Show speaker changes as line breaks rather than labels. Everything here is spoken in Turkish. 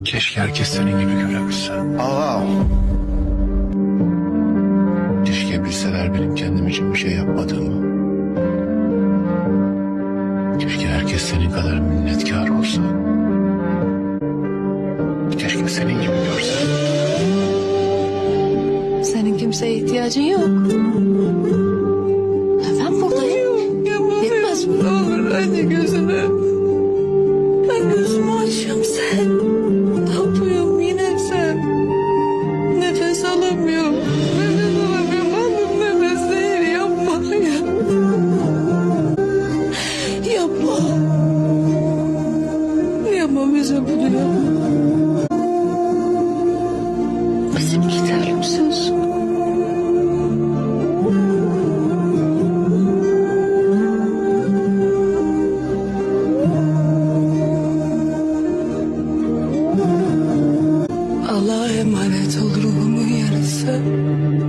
Keşke herkes senin gibi görebilse.
Ağam.
Keşke bilseler benim kendim için bir şey yapmadığımı. Keşke herkes senin kadar minnetkar olsa. Keşke senin gibi görse.
Senin kimseye ihtiyacın yok. Ben buradayım. Yetmez mi?
Ne olur hadi gözünü. Ben gözümü açıyorum sen. Ne yapıyorum yine sen. Nefes alamıyorum. Nefes alamıyorum. Aldım nefes değil. Yapma ya. Yapma. Yapma bize bunu yapma.
Bizim gidelim söz.
Allah'a emanet ol ruhumu.